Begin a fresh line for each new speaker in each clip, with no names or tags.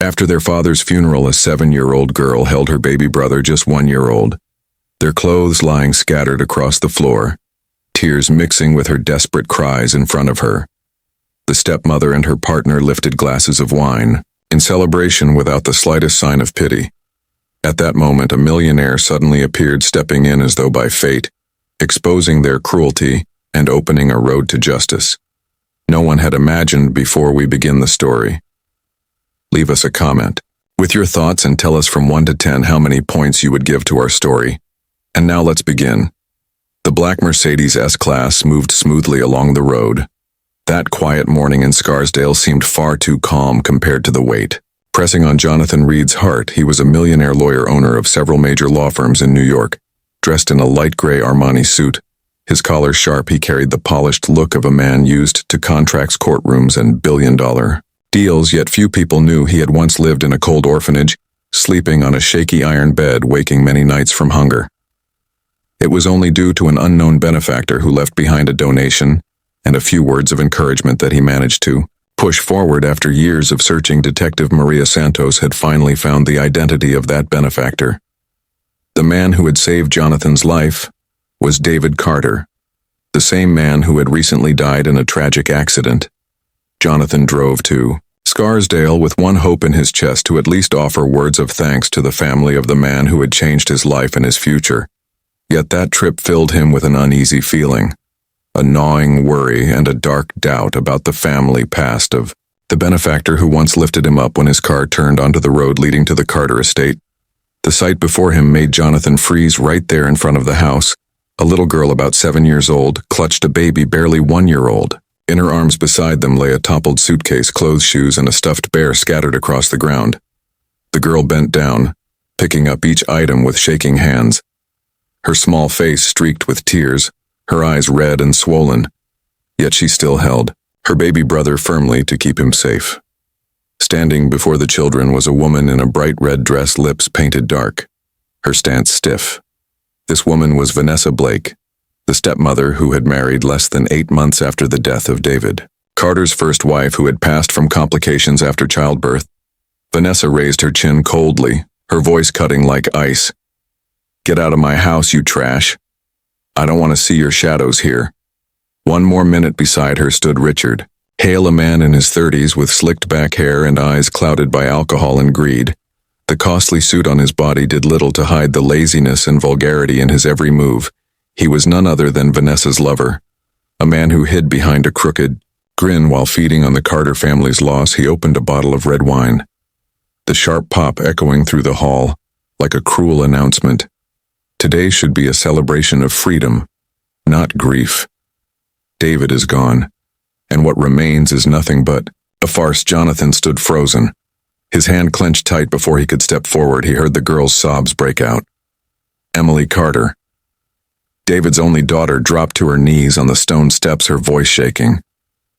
After their father's funeral, a 7-year-old girl held her baby brother, just 1 year old, their clothes lying scattered across the floor, tears mixing with her desperate cries in front of her. The stepmother and her partner lifted glasses of wine, in celebration without the slightest sign of pity. At that moment, a millionaire suddenly appeared, stepping in as though by fate, exposing their cruelty and opening a road to justice. No one had imagined before we begin the story. Leave us a comment with your thoughts and tell us from 1 to 10 how many points you would give to our story. And now let's begin. The black Mercedes S-Class moved smoothly along the road. That quiet morning in Scarsdale seemed far too calm compared to the wait. Pressing on Jonathan Reed's heart, he was a millionaire lawyer, owner of several major law firms in New York. Dressed in a light gray Armani suit, his collar sharp, he carried the polished look of a man used to contracts, courtrooms, and billion-dollar deals, yet few people knew he had once lived in a cold orphanage, sleeping on a shaky iron bed, waking many nights from hunger. It was only due to an unknown benefactor who left behind a donation and a few words of encouragement that he managed to push forward. After years of searching, Detective Maria Santos had finally found the identity of that benefactor. The man who had saved Jonathan's life was David Carter, the same man who had recently died in a tragic accident. Jonathan drove to Scarsdale with one hope in his chest: to at least offer words of thanks to the family of the man who had changed his life and his future. Yet that trip filled him with an uneasy feeling, a gnawing worry and a dark doubt about the family past of the benefactor who once lifted him up when his car turned onto the road leading to the Carter estate. The sight before him made Jonathan freeze right there in front of the house. A little girl about 7 years old clutched a baby barely 1 year old. In her arms beside them lay a toppled suitcase, clothes, shoes, and a stuffed bear scattered across the ground. The girl bent down, picking up each item with shaking hands. Her small face streaked with tears, her eyes red and swollen, yet she still held her baby brother firmly to keep him safe. Standing before the children was a woman in a bright red dress, lips painted dark, her stance stiff. This woman was Vanessa Blake, the stepmother who had married less than 8 months after the death of David, Carter's first wife, who had passed from complications after childbirth. Vanessa raised her chin coldly, her voice cutting like ice. "Get out of my house, you trash. I don't want to see your shadows here." 1 more minute beside her stood Richard Hale, a man in his 30s with slicked back hair and eyes clouded by alcohol and greed. The costly suit on his body did little to hide the laziness and vulgarity in his every move. He was none other than Vanessa's lover, a man who hid behind a crooked grin while feeding on the Carter family's loss. He opened a bottle of red wine, the sharp pop echoing through the hall like a cruel announcement. Today should be a celebration of freedom, not grief. David is gone, and what remains is nothing but a farce. Jonathan stood frozen, his hand clenched tight before he could step forward. He heard the girl's sobs break out. Emily Carter, David's only daughter, dropped to her knees on the stone steps, her voice shaking.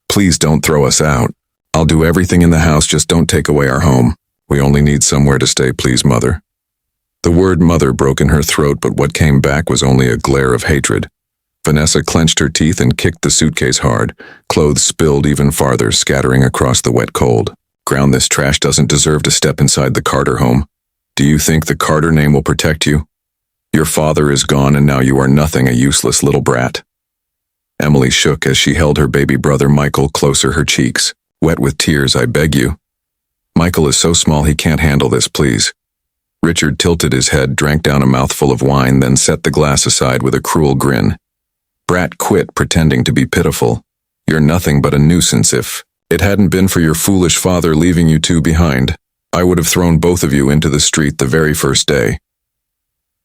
"Please don't throw us out. I'll do everything in the house, just don't take away our home. We only need somewhere to stay, please, Mother." The word mother broke in her throat, but what came back was only a glare of hatred. Vanessa clenched her teeth and kicked the suitcase hard. Clothes spilled even farther, scattering across the wet cold ground. "This trash doesn't deserve to step inside the Carter home. Do you think the Carter name will protect you? Your father is gone and now you are nothing, a useless little brat." Emily shook as she held her baby brother Michael closer, her cheeks wet with tears. "I beg you. Michael is so small he can't handle this, please." Richard tilted his head, drank down a mouthful of wine, then set the glass aside with a cruel grin. "Brat, quit pretending to be pitiful. You're nothing but a nuisance. If it hadn't been for your foolish father leaving you two behind, I would have thrown both of you into the street the very first day."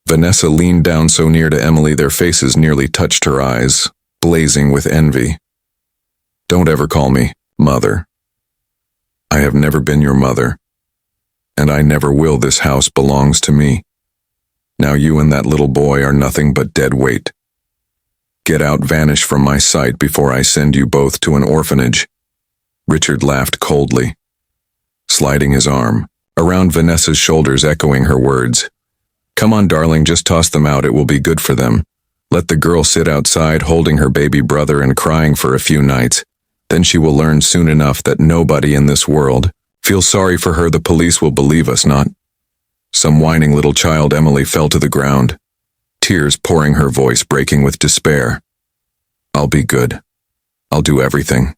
Vanessa leaned down so near to Emily their faces nearly touched her eyes, blazing with envy. "Don't ever call me Mother. I have never been your mother, and I never will. This house belongs to me. Now you and that little boy are nothing but dead weight. Get out, vanish from my sight before I send you both to an orphanage." Richard laughed coldly, sliding his arm around Vanessa's shoulders, echoing her words. "Come on, darling, just toss them out. It will be good for them. Let the girl sit outside holding her baby brother and crying for a few nights. Then she will learn soon enough that nobody in this world Feel sorry for her, the police will believe us, not. Some whining little child. Emily fell to the ground, tears pouring, her voice breaking with despair. I'll be good. I'll do everything.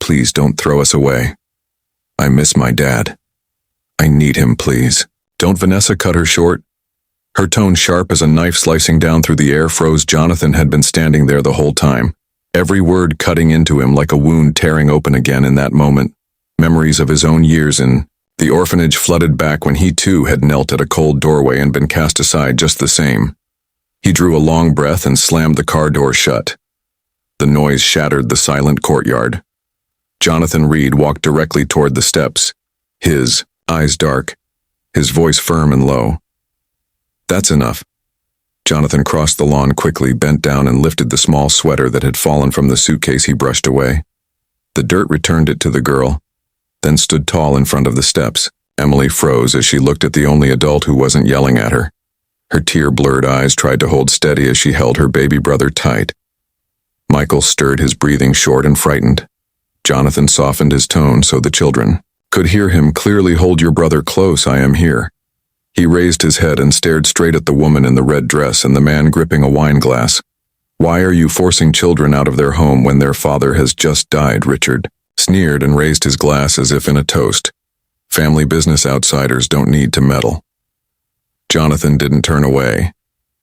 Please don't throw us away. I miss my dad. I need him, please. Don't. Vanessa cut her short. Her tone sharp as a knife slicing down through the air froze. Jonathan had been standing there the whole time, every word cutting into him like a wound tearing open again in that moment. Memories of his own years in the orphanage flooded back when he too had knelt at a cold doorway and been cast aside just the same. He drew a long breath and slammed the car door shut. The noise shattered the silent courtyard. Jonathan Reed walked directly toward the steps, his eyes dark, his voice firm and low. That's enough. Jonathan crossed the lawn quickly, bent down and lifted the small sweater that had fallen from the suitcase he brushed away. The dirt returned it to the girl, then stood tall in front of the steps. Emily froze as she looked at the only adult who wasn't yelling at her. Her tear-blurred eyes tried to hold steady as she held her baby brother tight. Michael stirred, his breathing short and frightened. Jonathan softened his tone so the children could hear him clearly. Hold your brother close, I am here. He raised his head and stared straight at the woman in the red dress and the man gripping a wine glass. Why are you forcing children out of their home when their father has just died? Richard sneered and raised his glass as if in a toast. Family business, outsiders don't need to meddle. Jonathan didn't turn away.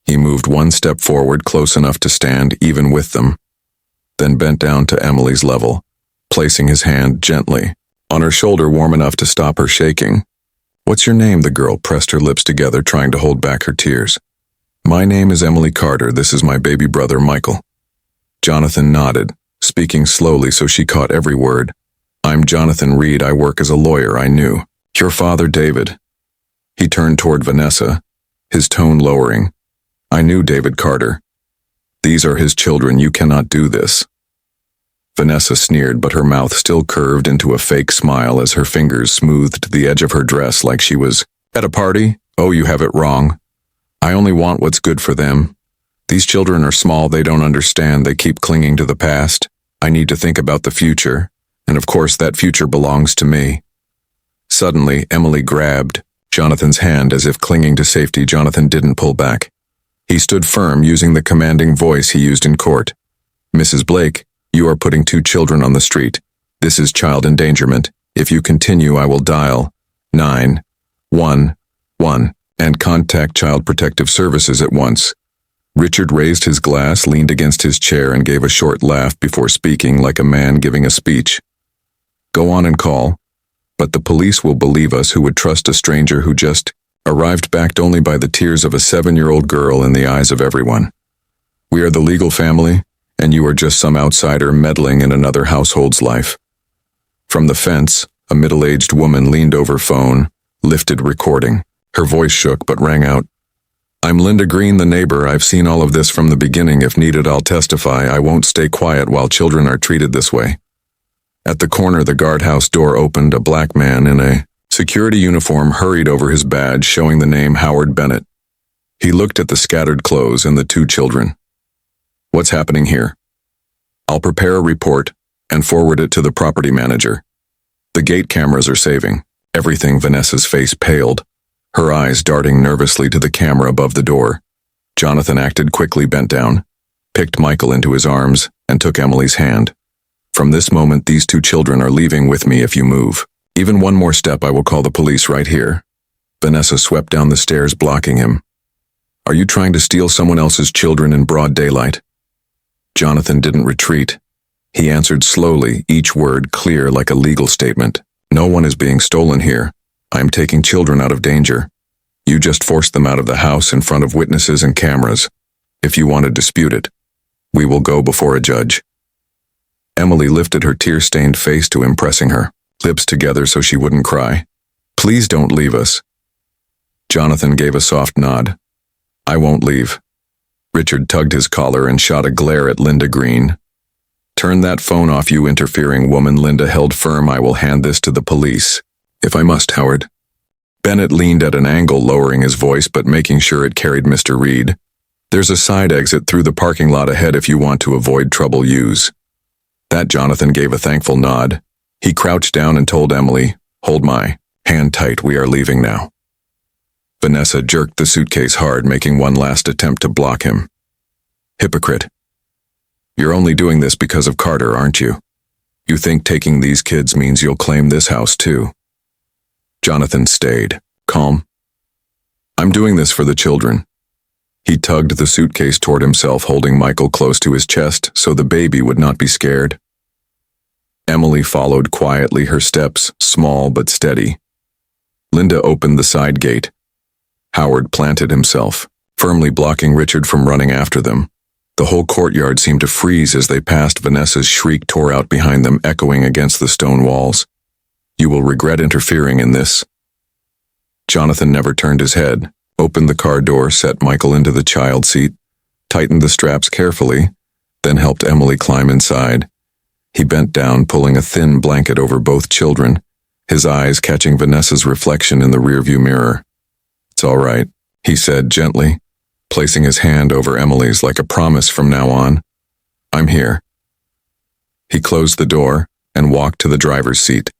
He moved one step forward, close enough to stand even with them, then bent down to Emily's level, placing his hand gently on her shoulder, warm enough to stop her shaking. What's your name? The girl pressed her lips together, trying to hold back her tears. My name is Emily Carter. This is my baby brother, Michael. Jonathan nodded, speaking slowly so she caught every word. I'm Jonathan Reed. I work as a lawyer. I knew. Your father, David. He turned toward Vanessa, his tone lowering. I knew David Carter. These are his children. You cannot do this. Vanessa sneered, but her mouth still curved into a fake smile as her fingers smoothed the edge of her dress like she was at a party. Oh, you have it wrong. I only want what's good for them. These children are small. They don't understand. They keep clinging to the past. I need to think about the future, and of course that future belongs to me. Suddenly, Emily grabbed Jonathan's hand as if clinging to safety. Jonathan didn't pull back. He stood firm, using the commanding voice he used in court. Mrs. Blake, you are putting 2 children on the street. This is child endangerment. If you continue, I will dial 911 and contact Child Protective Services at once. Richard raised his glass, leaned against his chair, and gave a short laugh before speaking like a man giving a speech. Go on and call, but the police will believe us. Who would trust a stranger who just arrived, backed only by the tears of a 7-year-old girl in the eyes of everyone? We are the legal family, and you are just some outsider meddling in another household's life. From the fence, a middle-aged woman leaned over phone, lifted recording. Her voice shook but rang out. I'm Linda Green, the neighbor. I've seen all of this from the beginning. If needed, I'll testify. I won't stay quiet while children are treated this way. At the corner, the guardhouse door opened. A black man in a security uniform hurried over his badge, showing the name Howard Bennett. He looked at the scattered clothes and the 2 children. What's happening here? I'll prepare a report and forward it to the property manager. The gate cameras are saving everything. Vanessa's face paled, her eyes darting nervously to the camera above the door. Jonathan acted quickly, bent down, picked Michael into his arms, and took Emily's hand. From this moment, these 2 children are leaving with me. If you move even one more step, I will call the police right here. Vanessa swept down the stairs, blocking him. Are you trying to steal someone else's children in broad daylight? Jonathan didn't retreat. He answered slowly, each word clear like a legal statement. No one is being stolen here. I'm taking children out of danger. You just forced them out of the house in front of witnesses and cameras. If you want to dispute it, we will go before a judge. Emily lifted her tear-stained face to him, pressing her lips together so she wouldn't cry. Please don't leave us. Jonathan gave a soft nod. I won't leave. Richard tugged his collar and shot a glare at Linda Green. Turn that phone off, you interfering woman. Linda held firm. I will hand this to the police, if I must, Howard. Bennett leaned at an angle, lowering his voice but making sure it carried Mr. Reed. There's a side exit through the parking lot ahead if you want to avoid trouble. Use that. Jonathan gave a thankful nod. He crouched down and told Emily, Hold my hand tight, we are leaving now. Vanessa jerked the suitcase hard, making one last attempt to block him. Hypocrite. You're only doing this because of Carter, aren't you? You think taking these kids means you'll claim this house too? Jonathan stayed calm. I'm doing this for the children. He tugged the suitcase toward himself, holding Michael close to his chest so the baby would not be scared. Emily followed quietly, her steps small but steady. Linda opened the side gate. Howard planted himself, firmly blocking Richard from running after them. The whole courtyard seemed to freeze as they passed. Vanessa's shriek tore out behind them, echoing against the stone walls. You will regret interfering in this. Jonathan never turned his head, opened the car door, set Michael into the child seat, tightened the straps carefully, then helped Emily climb inside. He bent down, pulling a thin blanket over both children, his eyes catching Vanessa's reflection in the rearview mirror. It's all right, he said gently, placing his hand over Emily's like a promise from now on. I'm here. He closed the door and walked to the driver's seat.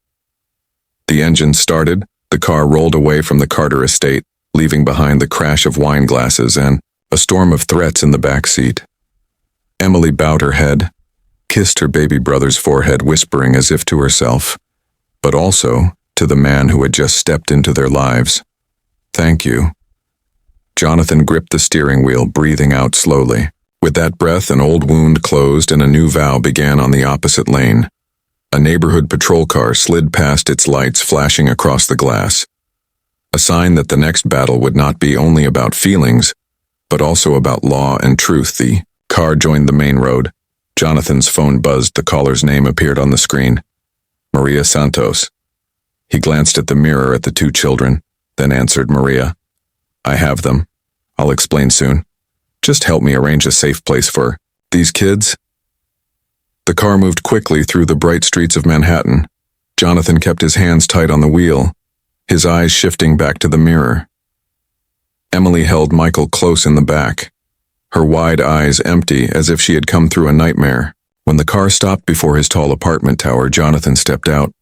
The engine started, the car rolled away from the Carter estate, leaving behind the crash of wine glasses and a storm of threats in the back seat. Emily bowed her head, kissed her baby brother's forehead, whispering as if to herself, but also to the man who had just stepped into their lives. Thank you. Jonathan gripped the steering wheel, breathing out slowly. With that breath, an old wound closed and a new vow began on the opposite lane. A neighborhood patrol car slid past, its lights flashing across the glass. A sign that the next battle would not be only about feelings, but also about law and truth. The car joined the main road. Jonathan's phone buzzed. The caller's name appeared on the screen. Maria Santos. He glanced at the mirror at the two children, then answered. Maria, I have them. I'll explain soon. Just help me arrange a safe place for these kids. The car moved quickly through the bright streets of Manhattan. Jonathan kept his hands tight on the wheel, his eyes shifting back to the mirror. Emily held Michael close in the back, her wide eyes empty as if she had come through a nightmare. When the car stopped before his tall apartment tower, Jonathan stepped out,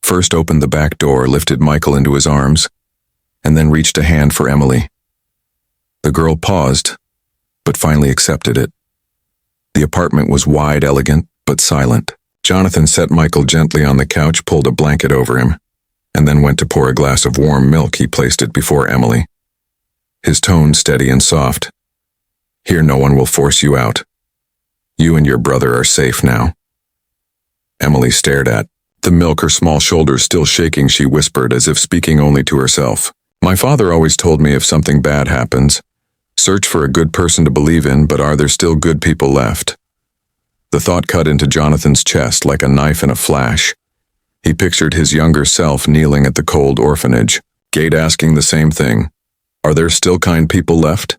first opened the back door, lifted Michael into his arms, and then reached a hand for Emily. The girl paused, but finally accepted it. The apartment was wide, elegant, but silent. Jonathan set Michael gently on the couch, pulled a blanket over him, and then went to pour a glass of warm milk. He placed it before Emily, his tone steady and soft. Here, no one will force you out. You and your brother are safe now. Emily stared at the milk, her small shoulders still shaking. She whispered, as if speaking only to herself. My father always told me if something bad happens, search for a good person to believe in, but are there still good people left? The thought cut into Jonathan's chest like a knife in a flash. He pictured his younger self kneeling at the cold orphanage, gate asking the same thing. Are there still kind people left?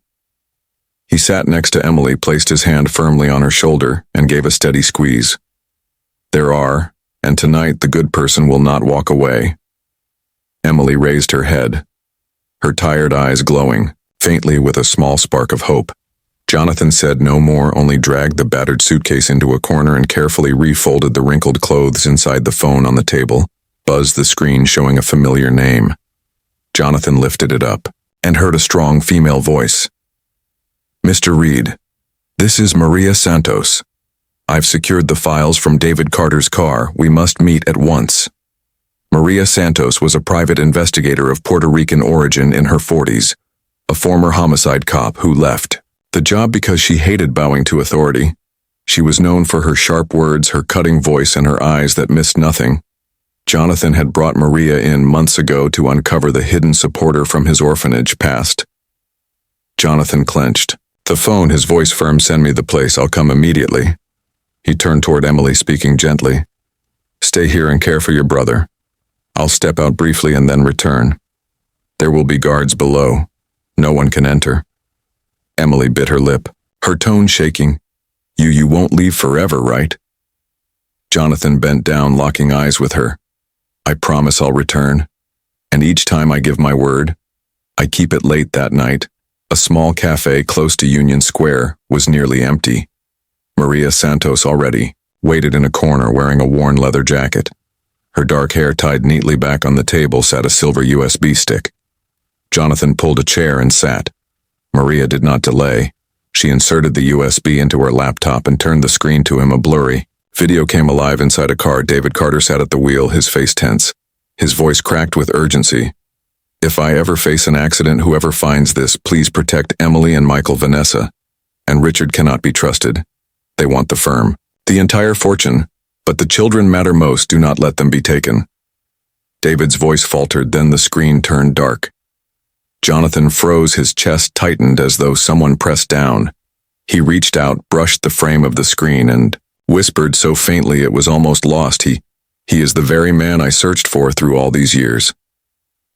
He sat next to Emily, placed his hand firmly on her shoulder, and gave a steady squeeze. There are, and tonight the good person will not walk away. Emily raised her head, her tired eyes glowing, faintly with a small spark of hope. Jonathan said no more, only dragged the battered suitcase into a corner and carefully refolded the wrinkled clothes inside the phone on the table, buzzed the screen showing a familiar name. Jonathan lifted it up and heard a strong female voice. Mr. Reed, this is Maria Santos. I've secured the files from David Carter's car. We must meet at once. Maria Santos was a private investigator of Puerto Rican origin in her 40s, a former homicide cop who left the job because she hated bowing to authority. She was known for her sharp words, her cutting voice, and her eyes that missed nothing. Jonathan had brought Maria in months ago to uncover the hidden supporter from his orphanage past. Jonathan clenched the phone, his voice firm. Send me the place, I'll come immediately. He turned toward Emily, speaking gently. Stay here and care for your brother. I'll step out briefly and then return. There will be guards below. No one can enter. Emily bit her lip, her tone shaking. You won't leave forever, right? Jonathan bent down, locking eyes with her. I promise I'll return. And each time I give my word, I keep it. Late that night, a small cafe close to Union Square was nearly empty. Maria Santos already waited in a corner wearing a worn leather jacket. Her dark hair tied neatly back on the table sat a silver USB stick. Jonathan pulled a chair and sat. Maria did not delay. She inserted the USB into her laptop and turned the screen to him. A blurry video came alive inside a car. David Carter sat at the wheel, his face tense. His voice cracked with urgency. If I ever face an accident, whoever finds this, please protect Emily and Michael. Vanessa and Richard cannot be trusted. They want the firm, the entire fortune, but the children matter most. Do not let them be taken. David's voice faltered, then the screen turned dark. Jonathan froze, his chest tightened as though someone pressed down. He reached out, brushed the frame of the screen, and whispered so faintly it was almost lost. He is the very man I searched for through all these years.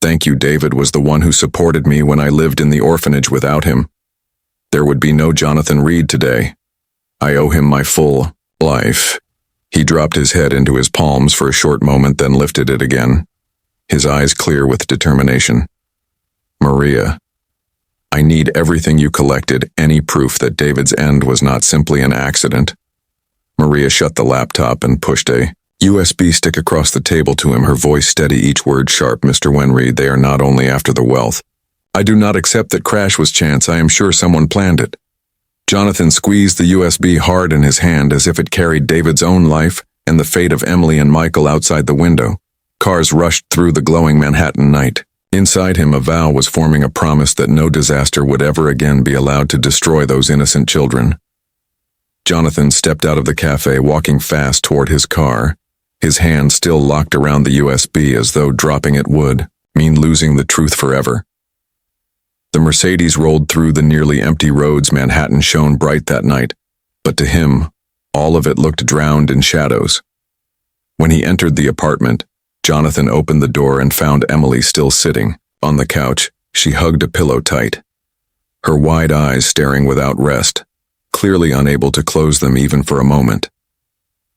Thank you. David was the one who supported me when I lived in the orphanage. Without him, there would be no Jonathan Reed today. I owe him my full life. He dropped his head into his palms for a short moment, then lifted it again, his eyes clear with determination. Maria, I need everything you collected, any proof that David's end was not simply an accident. Maria shut the laptop and pushed a USB stick across the table to him, her voice steady, each word sharp. Mr. Wenry, they are not only after the wealth. I do not accept that crash was chance. I am sure someone planned it. Jonathan squeezed the USB hard in his hand as if it carried David's own life and the fate of Emily and Michael outside the window. Cars rushed through the glowing Manhattan night. Inside him, a vow was forming, a promise that no disaster would ever again be allowed to destroy those innocent children. Jonathan stepped out of the cafe, walking fast toward his car, his hand still locked around the USB as though dropping it would mean losing the truth forever. The Mercedes rolled through the nearly empty roads. Manhattan shone bright that night, but to him, all of it looked drowned in shadows. When he entered the apartment, Jonathan opened the door and found Emily still sitting on the couch. She hugged a pillow tight, her wide eyes staring without rest, clearly unable to close them even for a moment.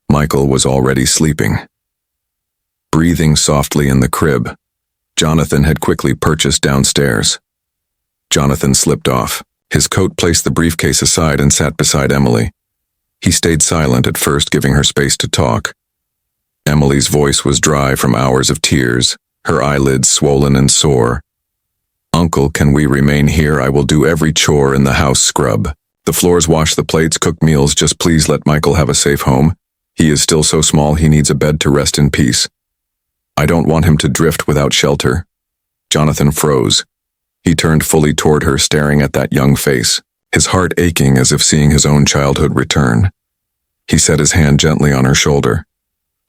Michael was already sleeping. Breathing softly in the crib, Jonathan had quickly purchased downstairs. Jonathan slipped off his coat, placed the briefcase aside, and sat beside Emily. He stayed silent at first, giving her space to talk. Emily's voice was dry from hours of tears, her eyelids swollen and sore. Uncle, can we remain here? I will do every chore in the house, scrub the floors, wash the plates, cook meals. Just please let Michael have a safe home. He is still so small, he needs a bed to rest in peace. I don't want him to drift without shelter. Jonathan froze. He turned fully toward her, staring at that young face, his heart aching as if seeing his own childhood return. He set his hand gently on her shoulder,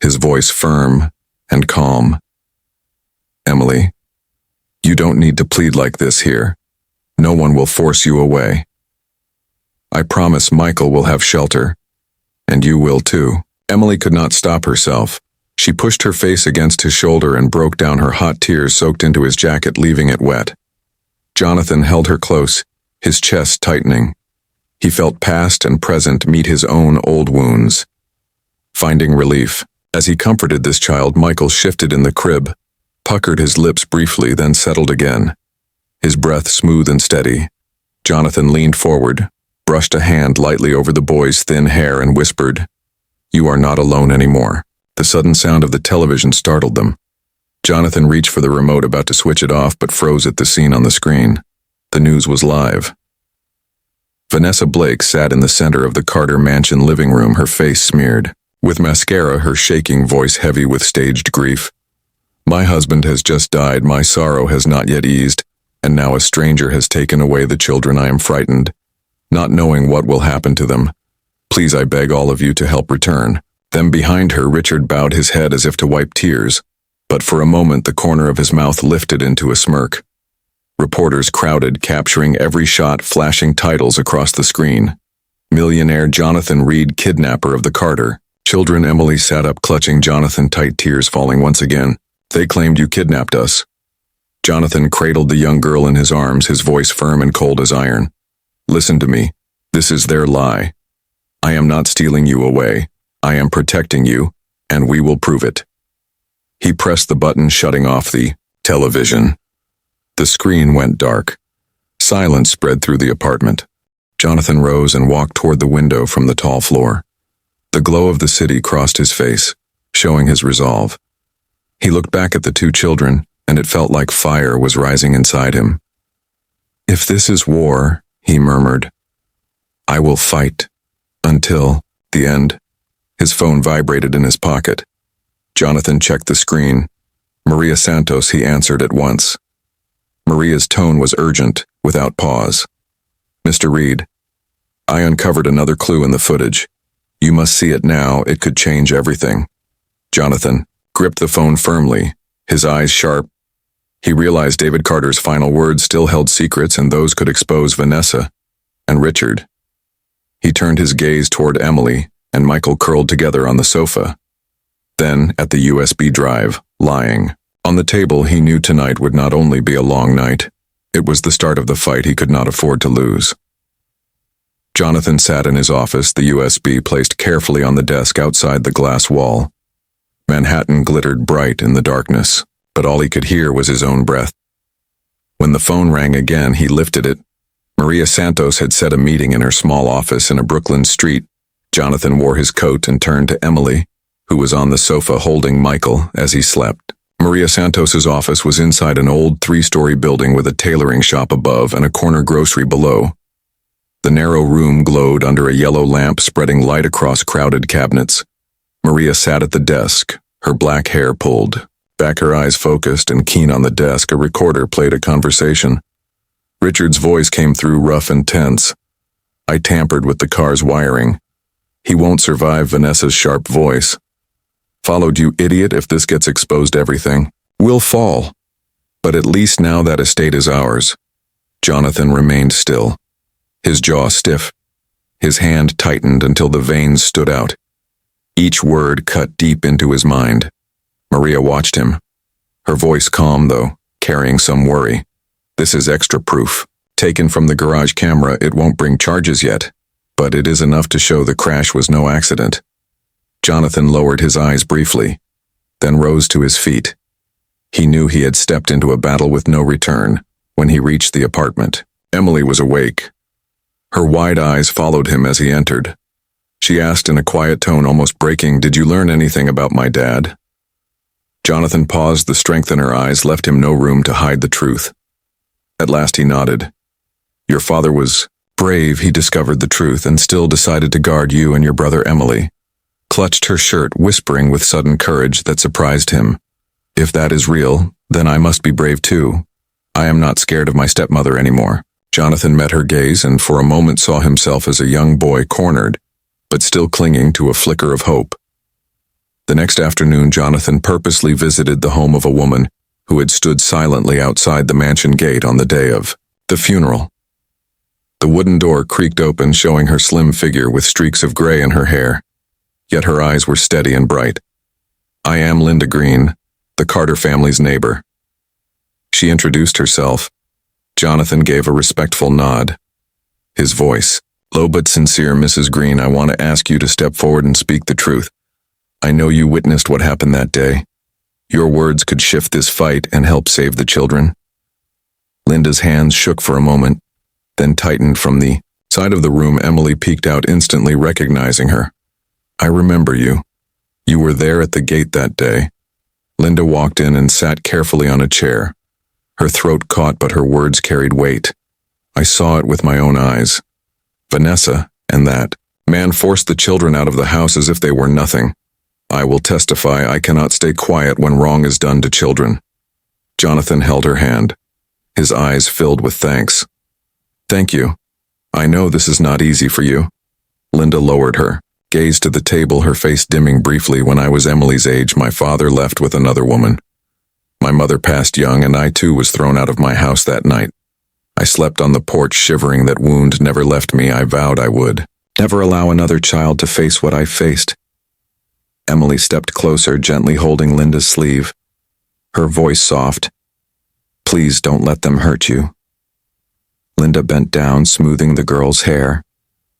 his voice firm and calm. Emily, you don't need to plead like this here. No one will force you away. I promise Michael will have shelter, and you will too. Emily could not stop herself. She pushed her face against his shoulder and broke down. Her hot tears soaked into his jacket, leaving it wet. Jonathan held her close, his chest tightening. He felt past and present meet his own old wounds. Finding relief, as he comforted this child, Michael shifted in the crib, puckered his lips briefly, then settled again, his breath smooth and steady. Jonathan leaned forward, brushed a hand lightly over the boy's thin hair, and whispered, "You are not alone anymore." The sudden sound of the television startled them. Jonathan reached for the remote, about to switch it off, but froze at the scene on the screen. The news was live. Vanessa Blake sat in the center of the Carter mansion living room, her face smeared with mascara, her shaking voice heavy with staged grief. My husband has just died. My sorrow has not yet eased, and now a stranger has taken away the children. I am frightened, not knowing what will happen to them. Please, I beg all of you to help return them. Behind her, Richard bowed his head as if to wipe tears, but for a moment the corner of his mouth lifted into a smirk. Reporters crowded, capturing every shot, flashing titles across the screen. Millionaire, Jonathan Reed, kidnapper of the Carter children. Emily sat up, clutching Jonathan tight, tears falling once again. They claimed you kidnapped us. Jonathan cradled the young girl in his arms, his voice firm and cold as iron. Listen to me. This is their lie. I am not stealing you away. I am protecting you, and we will prove it. He pressed the button, shutting off the television. The screen went dark. Silence spread through the apartment. Jonathan rose and walked toward the window from the tall floor. The glow of the city crossed his face, showing his resolve. He looked back at the two children, and it felt like fire was rising inside him. "If this is war," he murmured, "I will fight. Until the end." His phone vibrated in his pocket. Jonathan checked the screen. Maria Santos, he answered at once. Maria's tone was urgent, without pause. "Mr. Reed, I uncovered another clue in the footage. You must see it now, it could change everything." Jonathan gripped the phone firmly, his eyes sharp. He realized David Carter's final words still held secrets, and those could expose Vanessa and Richard. He turned his gaze toward Emily and Michael curled together on the sofa. Then, at the USB drive, lying on the table, he knew tonight would not only be a long night, it was the start of the fight he could not afford to lose. Jonathan sat in his office, the USB placed carefully on the desk outside the glass wall. Manhattan glittered bright in the darkness, but all he could hear was his own breath. When the phone rang again, he lifted it. Maria Santos had set a meeting in her small office in a Brooklyn street. Jonathan wore his coat and turned to Emily, who was on the sofa holding Michael as he slept. Maria Santos's office was inside an old 3-story building with a tailoring shop above and a corner grocery below. The narrow room glowed under a yellow lamp spreading light across crowded cabinets. Maria sat at the desk, her black hair pulled back, her eyes focused and keen on the desk. A recorder played a conversation. Richard's voice came through rough and tense. "I tampered with the car's wiring. He won't survive." Vanessa's sharp voice followed. "You idiot, if this gets exposed, everything will fall. But at least now that estate is ours." Jonathan remained still, his jaw stiff. His hand tightened until the veins stood out. Each word cut deep into his mind. Maria watched him, her voice calm though, carrying some worry. "This is extra proof. Taken from the garage camera, it won't bring charges yet, but it is enough to show the crash was no accident." Jonathan lowered his eyes briefly, then rose to his feet. He knew he had stepped into a battle with no return when he reached the apartment. Emily was awake. Her wide eyes followed him as he entered. She asked in a quiet tone, almost breaking, "Did you learn anything about my dad?" Jonathan paused. The strength in her eyes left him no room to hide the truth. At last he nodded. "Your father was brave. He discovered the truth and still decided to guard you and your brother Emily." Clutched her shirt, whispering with sudden courage that surprised him. "If that is real, then I must be brave too. I am not scared of my stepmother anymore." Jonathan met her gaze and for a moment saw himself as a young boy cornered, but still clinging to a flicker of hope. The next afternoon, Jonathan purposely visited the home of a woman who had stood silently outside the mansion gate on the day of the funeral. The wooden door creaked open, showing her slim figure with streaks of gray in her hair. Yet her eyes were steady and bright. "I am Linda Green, the Carter family's neighbor." She introduced herself. Jonathan gave a respectful nod. His voice low but sincere. "Mrs. Green, I want to ask you to step forward and speak the truth. I know you witnessed what happened that day. Your words could shift this fight and help save the children." Linda's hands shook for a moment, then tightened. From the side of the room, Emily peeked out, instantly recognizing her. "I remember you. You were there at the gate that day." Linda walked in and sat carefully on a chair. Her throat caught, but her words carried weight. "I saw it with my own eyes. Vanessa and that man forced the children out of the house as if they were nothing. I will testify I cannot stay quiet when wrong is done to children." Jonathan held her hand, his eyes filled with thanks. "Thank you. I know this is not easy for you." Linda lowered her gaze to the table, her face dimming briefly. "When I was Emily's age, my father left with another woman. My mother passed young, and I too was thrown out of my house that night. I slept on the porch shivering. That wound never left me. I vowed I would never allow another child to face what I faced." Emily stepped closer, gently holding Linda's sleeve, her voice soft. "Please don't let them hurt you." Linda bent down, smoothing the girl's hair,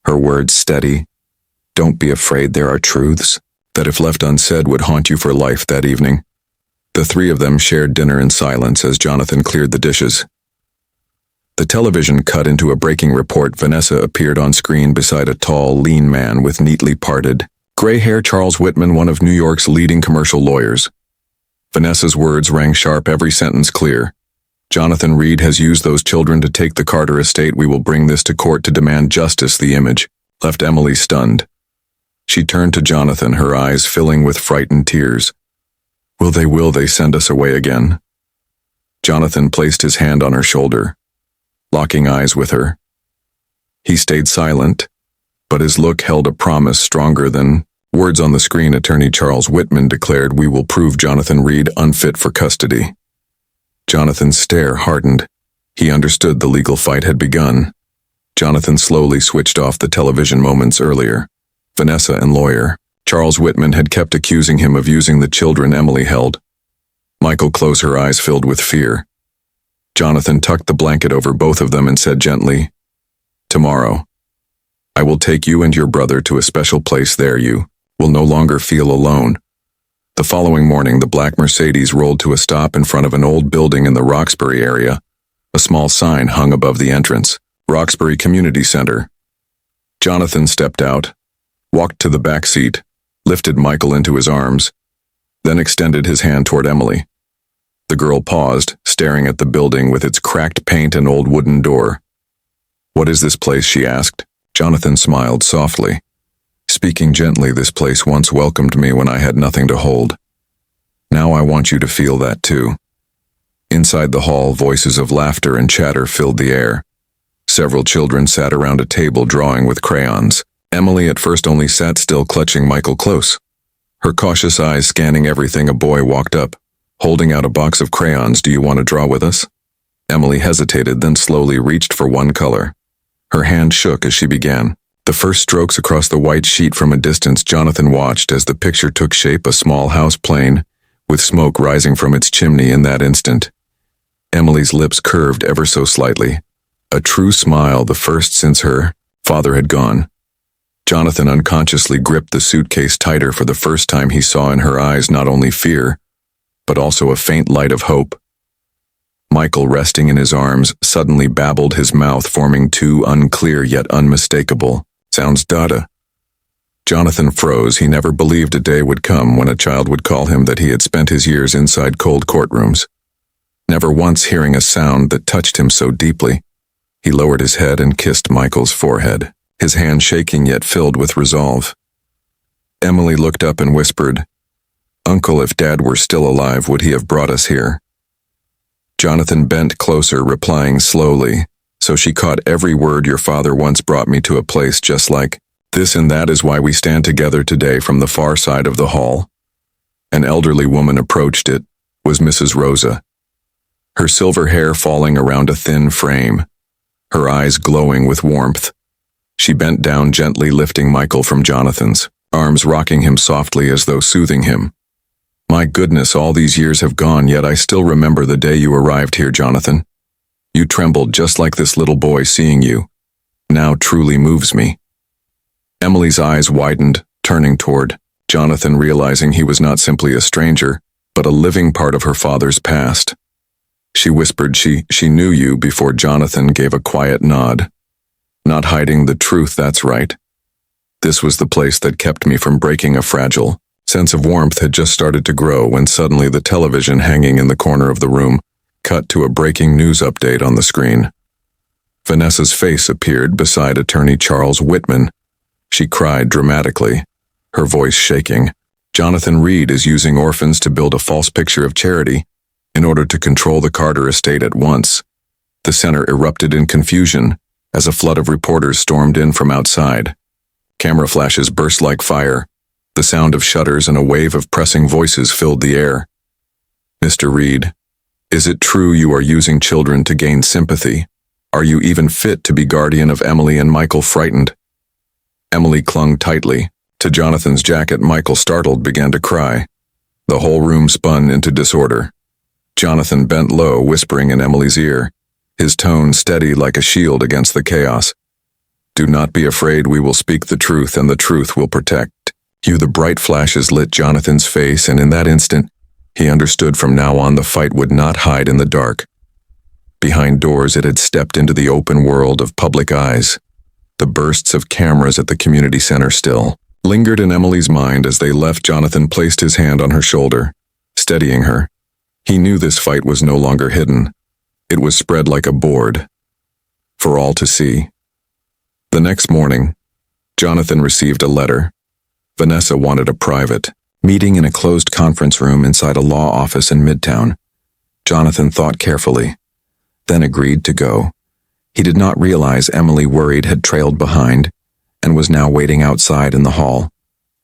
her words steady. "Don't be afraid. There are truths that, if left unsaid, would haunt you for life." That evening, the three of them shared dinner in silence as Jonathan cleared the dishes. The television cut into a breaking report. Vanessa appeared on screen beside a tall, lean man with neatly parted gray hair. Charles Whitman, one of New York's leading commercial lawyers. Vanessa's words rang sharp, every sentence clear. Jonathan Reed has used those children to take the Carter estate. We will bring this to court to demand justice. The image left Emily stunned. She turned to Jonathan, her eyes filling with frightened tears. Will they send us away again? Jonathan placed his hand on her shoulder, locking eyes with her. He stayed silent, but his look held a promise stronger than words. On the screen, Attorney Charles Whitman declared, "We will prove Jonathan Reed unfit for custody." Jonathan's stare hardened. He understood the legal fight had begun. Jonathan slowly switched off the television moments earlier. Vanessa and lawyer Charles Whitman had kept accusing him of using the children Emily held. Michael closed, her eyes filled with fear. Jonathan tucked the blanket over both of them and said gently, "Tomorrow, I will take you and your brother to a special place. There you will no longer feel alone." The following morning, the black Mercedes rolled to a stop in front of an old building in the Roxbury area. A small sign hung above the entrance, Roxbury Community Center. Jonathan stepped out, walked to the back seat, lifted Michael into his arms, then extended his hand toward Emily. The girl paused, staring at the building with its cracked paint and old wooden door. "What is this place?" she asked. Jonathan smiled softly. Speaking gently, "This place once welcomed me when I had nothing to hold. Now I want you to feel that too." Inside the hall, voices of laughter and chatter filled the air. Several children sat around a table drawing with crayons. Emily at first only sat still, clutching Michael close, her cautious eyes scanning everything. A boy walked up, holding out a box of crayons. "Do you want to draw with us?" Emily hesitated, then slowly reached for one color. Her hand shook as she began. The first strokes across the white sheet. From a distance, Jonathan watched as the picture took shape, a small house plane, with smoke rising from its chimney. In that instant, Emily's lips curved ever so slightly. A true smile, the first since her father had gone. Jonathan unconsciously gripped the suitcase tighter. For the first time, he saw in her eyes not only fear, but also a faint light of hope. Michael, resting in his arms, suddenly babbled, his mouth forming two unclear yet unmistakable sounds. "Dada." Jonathan froze. He never believed a day would come when a child would call him that. He had spent his years inside cold courtrooms, never once hearing a sound that touched him so deeply. He lowered his head and kissed Michael's forehead, his hand shaking yet filled with resolve. Emily looked up and whispered, "Uncle, if Dad were still alive, would he have brought us here?" Jonathan bent closer, replying slowly, "So she caught every word. Your father once brought me to a place just like this, and that is why we stand together today." From the far side of the hall, an elderly woman approached. It was Mrs. Rosa, her silver hair falling around a thin frame, her eyes glowing with warmth. She bent down, gently lifting Michael from Jonathan's arms, rocking him softly as though soothing him. "My goodness, all these years have gone, yet I still remember the day you arrived here, Jonathan. You trembled just like this little boy. Seeing you now truly moves me." Emily's eyes widened, turning toward Jonathan, realizing he was not simply a stranger, but a living part of her father's past. She whispered, she knew you before." Jonathan gave a quiet nod. "Not hiding the truth, that's right. This was the place that kept me from breaking." A fragile sense of warmth had just started to grow when suddenly the television hanging in the corner of the room cut to a breaking news update on the screen. Vanessa's face appeared beside Attorney Charles Whitman. She cried dramatically, her voice shaking. "Jonathan Reed is using orphans to build a false picture of charity in order to control the Carter estate." At once, the center erupted in confusion as a flood of reporters stormed in from outside. Camera flashes burst like fire. The sound of shutters and a wave of pressing voices filled the air. "Mr. Reed, is it true you are using children to gain sympathy? Are you even fit to be guardian of Emily and Michael?" Frightened, Emily clung tightly to Jonathan's jacket. Michael, startled, began to cry. The whole room spun into disorder. Jonathan bent low, whispering in Emily's ear, his tone steady like a shield against the chaos. "Do not be afraid. We will speak the truth, and the truth will protect you." The bright flashes lit Jonathan's face, and in that instant, he understood from now on the fight would not hide in the dark. Behind doors, it had stepped into the open world of public eyes. The bursts of cameras at the community center still lingered in Emily's mind as they left. Jonathan placed his hand on her shoulder, steadying her. He knew this fight was no longer hidden. It was spread like a board, for all to see. The next morning, Jonathan received a letter. Vanessa wanted a private meeting in a closed conference room inside a law office in Midtown. Jonathan thought carefully, then agreed to go. He did not realize Emily, worried, had trailed behind and was now waiting outside in the hall,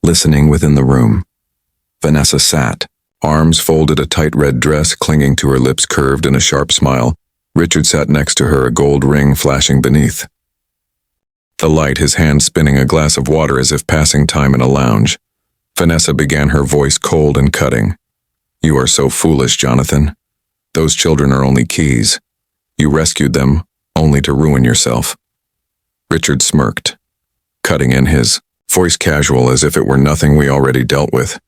listening within the room. Vanessa sat, arms folded, a tight red dress clinging to her lips curved in a sharp smile. Richard sat next to her, a gold ring flashing beneath the light, his hand spinning a glass of water as if passing time in a lounge. Vanessa began, her voice cold and cutting. "You are so foolish, Jonathan. Those children are only keys. You rescued them only to ruin yourself." Richard smirked, cutting in, his voice casual as if it were nothing we already dealt with.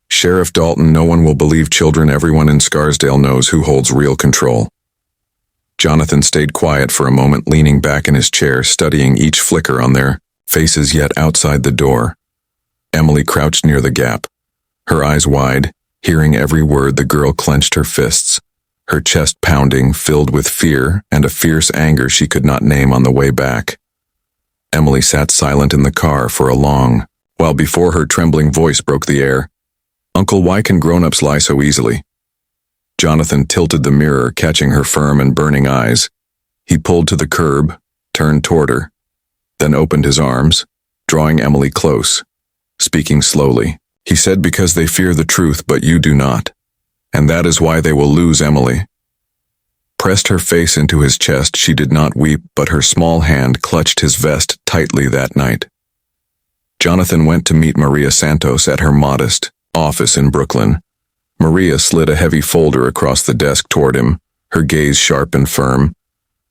"Sheriff Dalton, no one will believe children. Everyone in Scarsdale knows who holds real control." Jonathan stayed quiet for a moment, leaning back in his chair, studying each flicker on their faces. Yet outside the door, Emily crouched near the gap, her eyes wide, hearing every word. The girl clenched her fists, her chest pounding, filled with fear and a fierce anger she could not name. On the way back, Emily sat silent in the car for a long while before her trembling voice broke the air. "Uncle, why can grown-ups lie so easily?" Jonathan tilted the mirror, catching her firm and burning eyes. He pulled to the curb, turned toward her, then opened his arms, drawing Emily close, speaking slowly. He said, "Because they fear the truth, but you do not. And that is why they will lose." Emily pressed her face into his chest. She did not weep, but her small hand clutched his vest tightly. That night, Jonathan went to meet Maria Santos at her modest office in Brooklyn. Maria slid a heavy folder across the desk toward him, her gaze sharp and firm.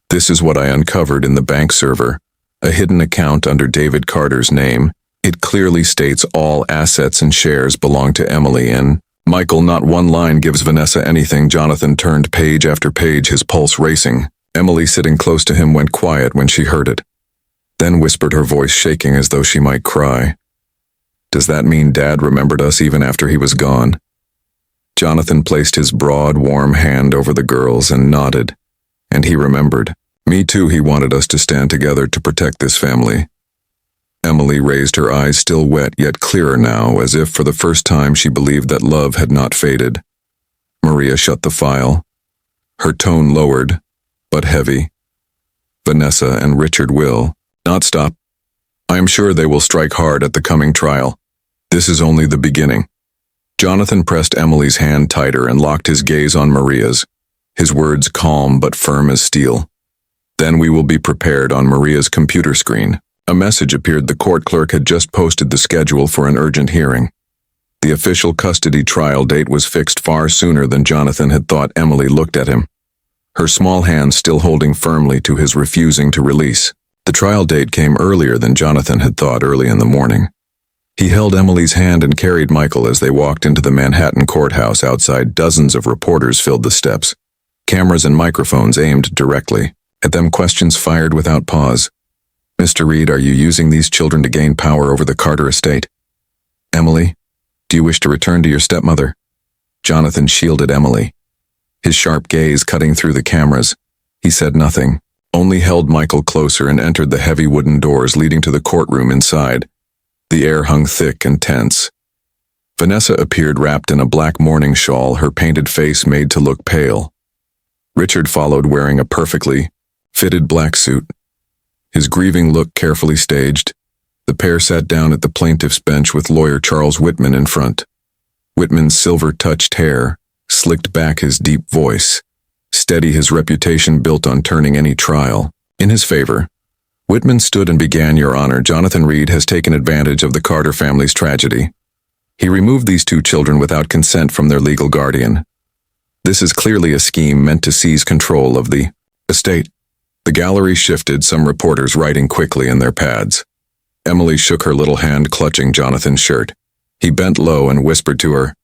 "This is what I uncovered in the bank server, a hidden account under David Carter's name. It clearly states all assets and shares belong to Emily and Michael. Not one line gives Vanessa anything." Jonathan turned page after page, his pulse racing. Emily, sitting close to him, went quiet when she heard it, then whispered, her voice shaking as though she might cry. "Does that mean Dad remembered us even after he was gone?" Jonathan placed his broad, warm hand over the girl's and nodded. "And he remembered. Me too. He wanted us to stand together to protect this family." Emily raised her eyes, still wet yet clearer now, as if for the first time she believed that love had not faded. Maria shut the file, her tone lowered, but heavy. "Vanessa and Richard will not stop. I am sure they will strike hard at the coming trial. This is only the beginning." Jonathan pressed Emily's hand tighter and locked his gaze on Maria's, his words calm but firm as steel. "Then we will be prepared." On Maria's computer screen, a message appeared. The court clerk had just posted the schedule for an urgent hearing. The official custody trial date was fixed far sooner than Jonathan had thought. Emily looked at him, her small hand still holding firmly to his, refusing to release. The trial date came earlier than Jonathan had thought, early in the morning. He held Emily's hand and carried Michael as they walked into the Manhattan courthouse. Outside, dozens of reporters filled the steps, cameras and microphones aimed directly at them, questions fired without pause. "Mr. Reed, are you using these children to gain power over the Carter estate? Emily, do you wish to return to your stepmother?" Jonathan shielded Emily, his sharp gaze cutting through the cameras. He said nothing, only held Michael closer and entered the heavy wooden doors leading to the courtroom. Inside, the air hung thick and tense. Vanessa appeared wrapped in a black mourning shawl, her painted face made to look pale. Richard followed, wearing a perfectly fitted black suit, his grieving look carefully staged. The pair sat down at the plaintiff's bench with lawyer Charles Whitman in front. Whitman's silver-touched hair slicked back, his deep voice steady, his reputation built on turning any trial in his favor. Whitman stood and began. "Your Honor, Jonathan Reed has taken advantage of the Carter family's tragedy. He removed these two children without consent from their legal guardian. This is clearly a scheme meant to seize control of the estate." The gallery shifted, some reporters writing quickly in their pads. Emily shook her little hand, clutching Jonathan's shirt. He bent low and whispered to her,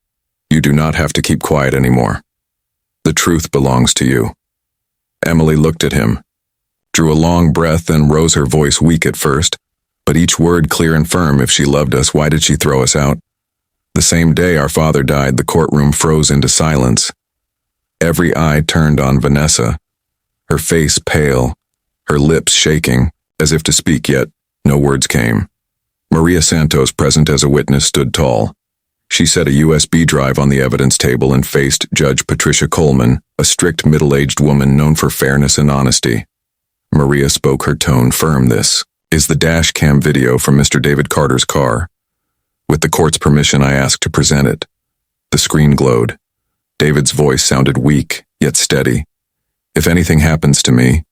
"You do not have to keep quiet anymore. The truth belongs to you." Emily looked at him, drew a long breath, and rose, her voice weak at first, but each word clear and firm. "If she loved us, why did she throw us out? The same day our father died, the courtroom froze into silence. Every eye turned on Vanessa, her face pale, her lips shaking, as if to speak, yet no words came. Maria Santos, present as a witness, stood tall. She set a USB drive on the evidence table and faced Judge Patricia Coleman, a strict middle-aged woman known for fairness and honesty. Maria spoke, her tone firm. "This is the dash cam video from Mr. David Carter's car. With the court's permission, I ask to present it." The screen glowed. David's voice sounded weak, yet steady. "If anything happens to me,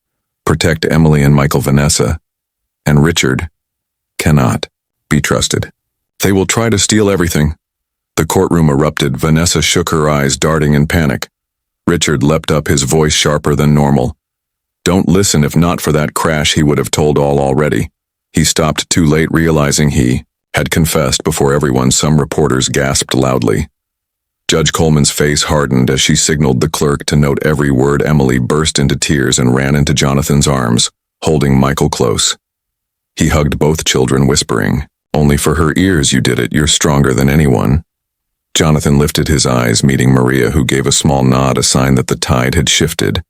protect Emily and Michael. Vanessa and Richard cannot be trusted. They will try to steal everything." The courtroom erupted. Vanessa shook her eyes, darting in panic. Richard leapt up, his voice sharper than normal. "Don't listen. If not for that crash, he would have told all already." He stopped too late, realizing he had confessed before everyone. Some reporters gasped loudly. Judge Coleman's face hardened as she signaled the clerk to note every word. Emily burst into tears and ran into Jonathan's arms, holding Michael close. He hugged both children, whispering, "Only for her ears you did it. You're stronger than anyone." Jonathan lifted his eyes, meeting Maria, who gave a small nod, a sign that the tide had shifted.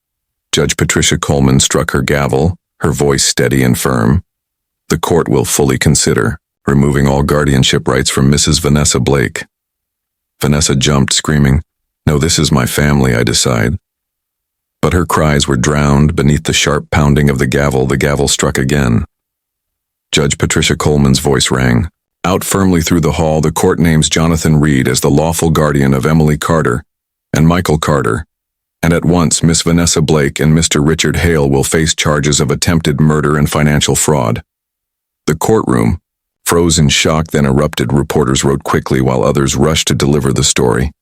Judge Patricia Coleman struck her gavel, her voice steady and firm. "The court will fully consider removing all guardianship rights from Mrs. Vanessa Blake." Vanessa jumped, screaming, "No, this is my family, I decide." But her cries were drowned beneath the sharp pounding of the gavel. The gavel struck again. Judge Patricia Coleman's voice rang out firmly through the hall. "The court names Jonathan Reed as the lawful guardian of Emily Carter and Michael Carter, and at once Miss Vanessa Blake and Mr. Richard Hale will face charges of attempted murder and financial fraud." The courtroom froze in shock, then erupted. Reporters wrote quickly while others rushed to deliver the story.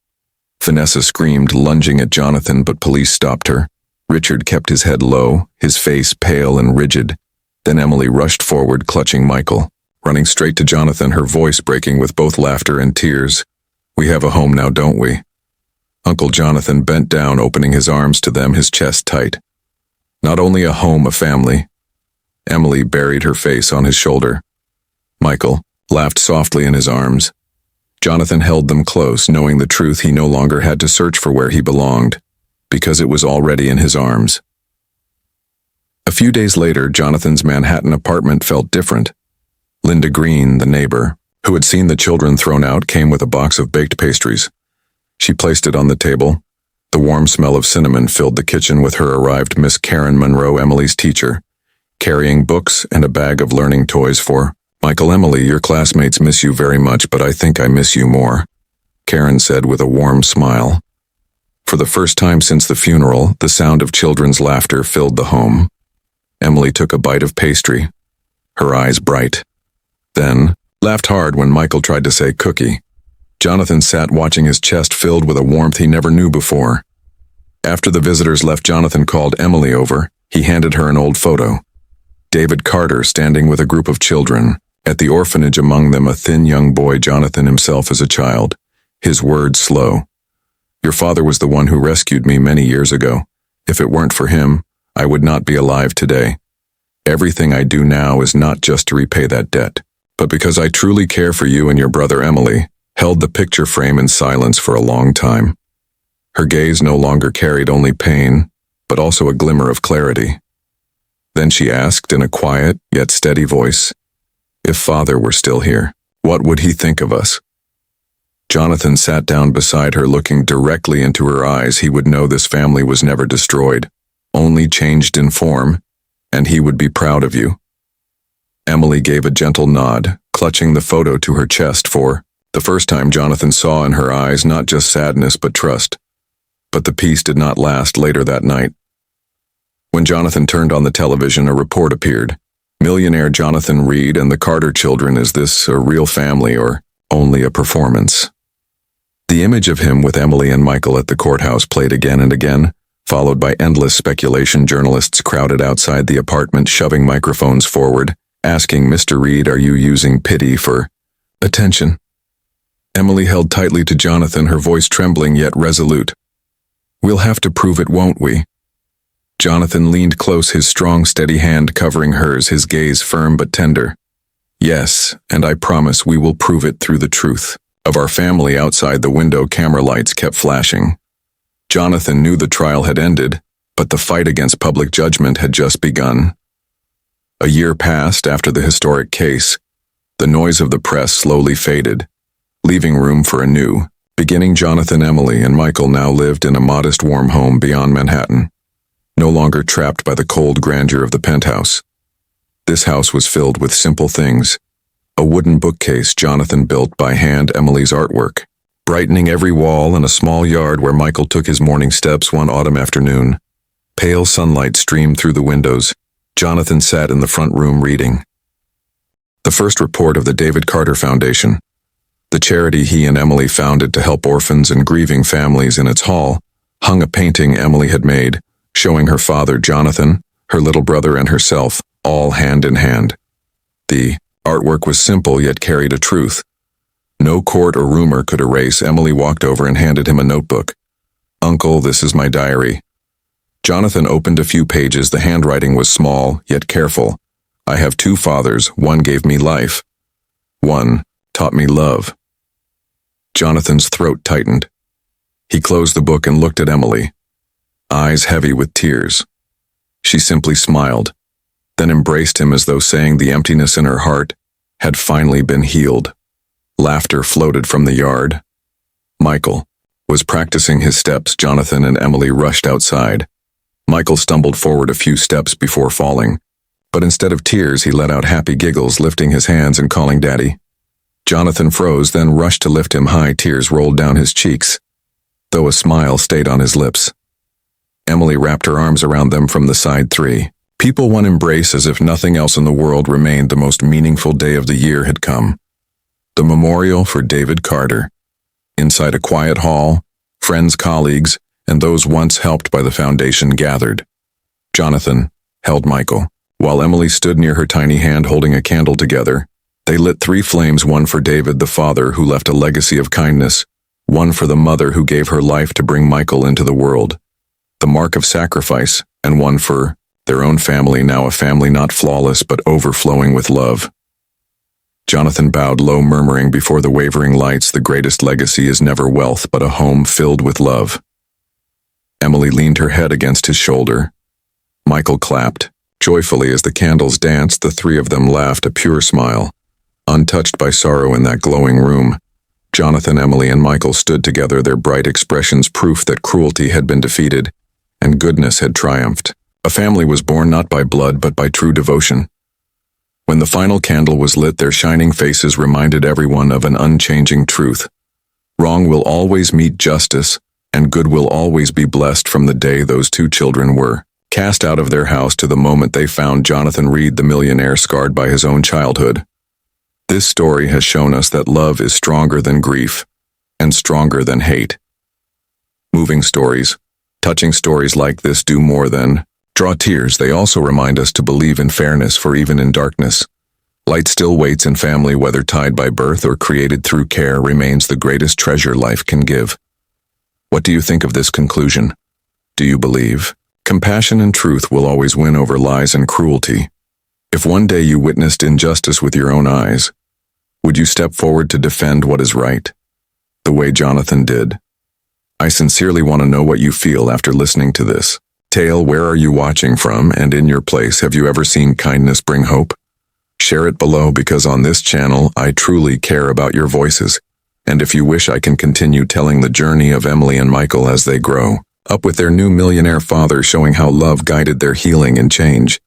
Vanessa screamed, lunging at Jonathan, but police stopped her. Richard kept his head low, his face pale and rigid. Then Emily rushed forward, clutching Michael, running straight to Jonathan, her voice breaking with both laughter and tears. "We have a home now, don't we?" Uncle Jonathan bent down, opening his arms to them, his chest tight. "Not only a home, a family." Emily buried her face on his shoulder. Michael laughed softly in his arms. Jonathan held them close, knowing the truth. He no longer had to search for where he belonged, because it was already in his arms. A few days later, Jonathan's Manhattan apartment felt different. Linda Green, the neighbor, who had seen the children thrown out, came with a box of baked pastries. She placed it on the table. The warm smell of cinnamon filled the kitchen. With her arrived Miss Karen Monroe, Emily's teacher, carrying books and a bag of learning toys for Michael. "Emily, your classmates miss you very much, but I think I miss you more," Karen said with a warm smile. For the first time since the funeral, the sound of children's laughter filled the home. Emily took a bite of pastry, her eyes bright. Then, laughed hard when Michael tried to say cookie. Jonathan sat watching, his chest filled with a warmth he never knew before. After the visitors left, Jonathan called Emily over. He handed her an old photo. David Carter standing with a group of children. At the orphanage, among them a thin young boy, Jonathan himself as a child. His words slow. "Your father was the one who rescued me many years ago. If it weren't for him, I would not be alive today. Everything I do now is not just to repay that debt, but because I truly care for you and your brother." Emily held the picture frame in silence for a long time. Her gaze no longer carried only pain, but also a glimmer of clarity. Then she asked in a quiet yet steady voice, "If Father were still here, what would he think of us?" Jonathan sat down beside her, looking directly into her eyes. He would know this family was never destroyed, only changed in form, and he would be proud of you. Emily gave a gentle nod, clutching the photo to her chest. For the first time, Jonathan saw in her eyes not just sadness but trust. But the peace did not last. Later that night, when Jonathan turned on the television, a report appeared. "Millionaire Jonathan Reed and the Carter children. Is this a real family or only a performance?" The image of him with Emily and Michael at the courthouse played again and again, followed by endless speculation. Journalists crowded outside the apartment, shoving microphones forward, asking, "Mr. Reed, are you using pity for attention?" Emily held tightly to Jonathan, her voice trembling yet resolute. "We'll have to prove it, won't we?" Jonathan leaned close, his strong, steady hand covering hers, his gaze firm but tender. "Yes, and I promise we will prove it through the truth Of our family outside the window, camera lights kept flashing. Jonathan knew the trial had ended, but the fight against public judgment had just begun. A year passed after the historic case. The noise of the press slowly faded, leaving room for a new beginning. Jonathan, Emily, and Michael now lived in a modest, warm home beyond Manhattan, no longer trapped by the cold grandeur of the penthouse. This house was filled with simple things. A wooden bookcase Jonathan built by hand, Emily's artwork, brightening every wall, and a small yard where Michael took his morning steps one autumn afternoon. Pale sunlight streamed through the windows. Jonathan sat in the front room reading the first report of the David Carter Foundation, the charity he and Emily founded to help orphans and grieving families. In its hall hung a painting Emily had made, showing her father, Jonathan, her little brother, and herself, all hand in hand. The artwork was simple yet carried a truth no court or rumor could erase. Emily walked over and handed him a notebook. "Uncle, this is my diary." Jonathan opened a few pages. The handwriting was small, yet careful. "I have two fathers. One gave me life. One taught me love." Jonathan's throat tightened. He closed the book and looked at Emily, eyes heavy with tears. She simply smiled, then embraced him as though saying the emptiness in her heart had finally been healed. Laughter floated from the yard. Michael was practicing his steps. Jonathan and Emily rushed outside. Michael stumbled forward a few steps before falling, but instead of tears, he let out happy giggles, lifting his hands and calling Daddy. Jonathan froze, then rushed to lift him high. Tears rolled down his cheeks, though a smile stayed on his lips. Emily wrapped her arms around them from the side. 3 people, one embrace. As if nothing else in the world remained, the most meaningful day of the year had come. The memorial for David Carter. Inside a quiet hall, friends, colleagues, and those once helped by the foundation gathered. Jonathan held Michael, while Emily stood near her tiny hand holding a candle. Together, they lit 3 flames, one for David, the father who left a legacy of kindness, one for the mother who gave her life to bring Michael into the world, the mark of sacrifice, and one for their own family, now a family not flawless but overflowing with love. Jonathan bowed low, murmuring before the wavering lights, "The greatest legacy is never wealth, but a home filled with love." Emily leaned her head against his shoulder. Michael clapped joyfully as the candles danced. The 3 of them laughed, a pure smile, untouched by sorrow in that glowing room. Jonathan, Emily, and Michael stood together, their bright expressions proof that cruelty had been defeated and goodness had triumphed. A family was born not by blood but by true devotion. When the final candle was lit, their shining faces reminded everyone of an unchanging truth. Wrong will always meet justice, and good will always be blessed. From the day those 2 children were cast out of their house to the moment they found Jonathan Reed, the millionaire, scarred by his own childhood. This story has shown us that love is stronger than grief and stronger than hate. Moving stories, touching stories like this do more than draw tears. They also remind us to believe in fairness, for even in darkness, light still waits, and family, whether tied by birth or created through care, remains the greatest treasure life can give. What do you think of this conclusion? Do you believe compassion and truth will always win over lies and cruelty? If one day you witnessed injustice with your own eyes, would you step forward to defend what is right, the way Jonathan did? I sincerely want to know what you feel after listening to this tale. Where are you watching from, and in your place, have you ever seen kindness bring hope? Share it below, because on this channel, I truly care about your voices. And if you wish, I can continue telling the journey of Emily and Michael as they grow up with their new millionaire father, showing how love guided their healing and change.